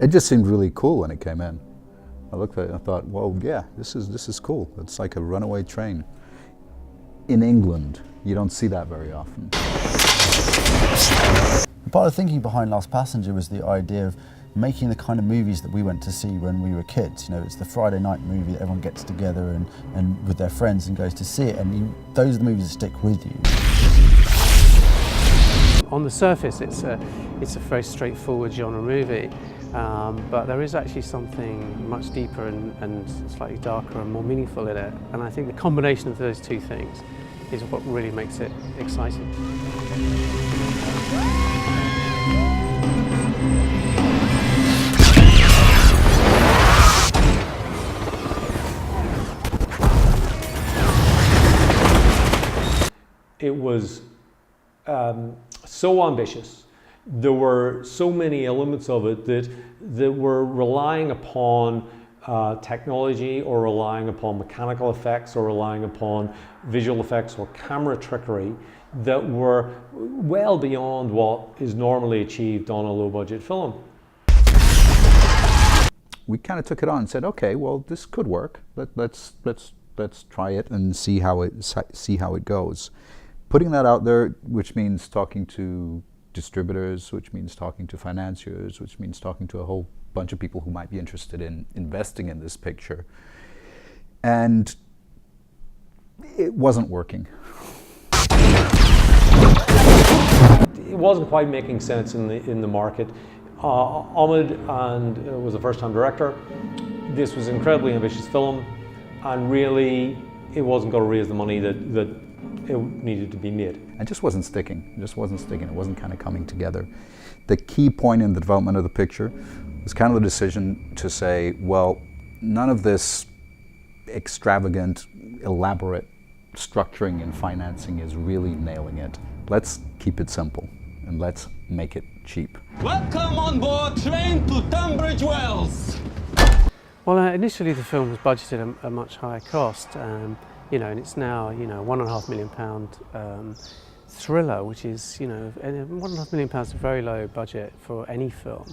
It just seemed really cool when it came in. I looked at it and I thought, well, yeah, this is cool. It's like a runaway train. In England, you don't see that very often. Part of the thinking behind Last Passenger was the idea of making the kind of movies that we went to see when we were kids. You know, it's the Friday night movie that everyone gets together and with their friends and goes to see it, and those are the movies that stick with you. On the surface, it's a very straightforward genre movie, but there is actually something much deeper and slightly darker and more meaningful in it. And I think the combination of those two things is what really makes it exciting. It was so ambitious. There were so many elements of it that were relying upon technology, or relying upon mechanical effects, or relying upon visual effects or camera trickery that were well beyond what is normally achieved on a low-budget film. We kind of took it on and said, okay, well, this could work. Let's try it and see how it goes. Putting that out there, which means talking to distributors, which means talking to financiers, which means talking to a whole bunch of people who might be interested in investing in this picture. And it wasn't working. It wasn't quite making sense in the market. Ahmed was a first-time director. This was an incredibly ambitious film, and really it wasn't going to raise the money that it needed to be made. It just wasn't sticking. It just wasn't sticking. It wasn't kind of coming together. The key point in the development of the picture was kind of the decision to say, well, none of this extravagant, elaborate structuring and financing is really nailing it. Let's keep it simple and let's make it cheap. Welcome on board train to Tunbridge Wells. Well, initially the film was budgeted a much higher cost. You know, and it's now, you know, £1.5 million thriller, which is, you know, £1.5 million is a very low budget for any film,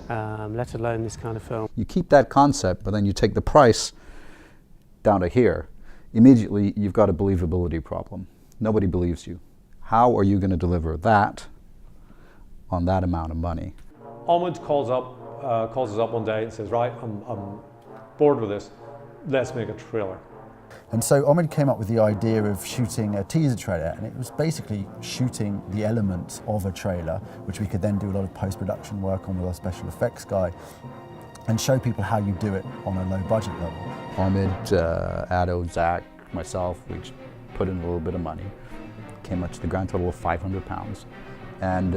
let alone this kind of film. You keep that concept, but then you take the price down to here. Immediately, you've got a believability problem. Nobody believes you. How are you going to deliver that on that amount of money? Ahmed calls us up one day and says, right, I'm bored with this. Let's make a trailer. And so Ahmed came up with the idea of shooting a teaser trailer, and it was basically shooting the elements of a trailer, which we could then do a lot of post-production work on with our special effects guy, and show people how you do it on a low budget level. Ahmed, Addo, Zach, myself, we each put in a little bit of money. Came up to the grand total of £500, and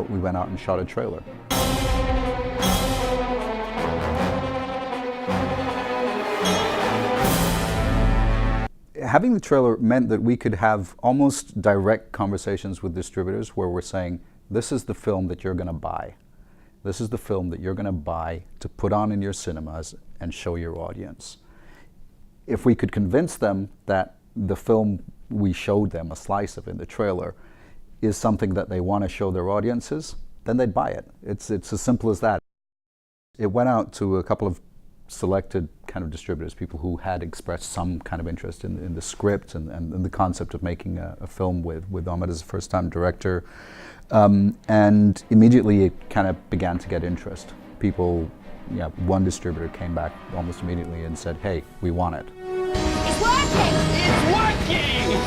we went out and shot a trailer. Having the trailer meant that we could have almost direct conversations with distributors where we're saying, this is the film that you're going to buy. This is the film that you're going to buy to put on in your cinemas and show your audience. If we could convince them that the film we showed them, a slice of in the trailer, is something that they want to show their audiences, then they'd buy it. It's as simple as that. It went out to a couple of selected kind of distributors, people who had expressed some kind of interest in the script and the concept of making a film with Ahmed as a first-time director. And immediately it kind of began to get interest. People, yeah, one distributor came back almost immediately and said, hey, we want it. It's working! It's working!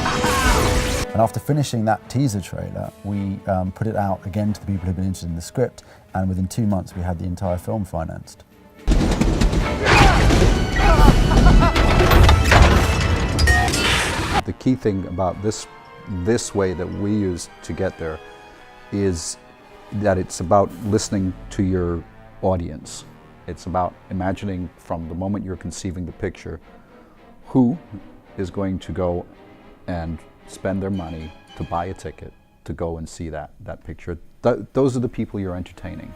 And after finishing that teaser trailer, we put it out again to the people who'd been interested in the script, and within 2 months we had the entire film financed. The key thing about this way that we use to get there is that it's about listening to your audience. It's about imagining from the moment you're conceiving the picture, who is going to go and spend their money to buy a ticket to go and see that picture. Those are the people you're entertaining.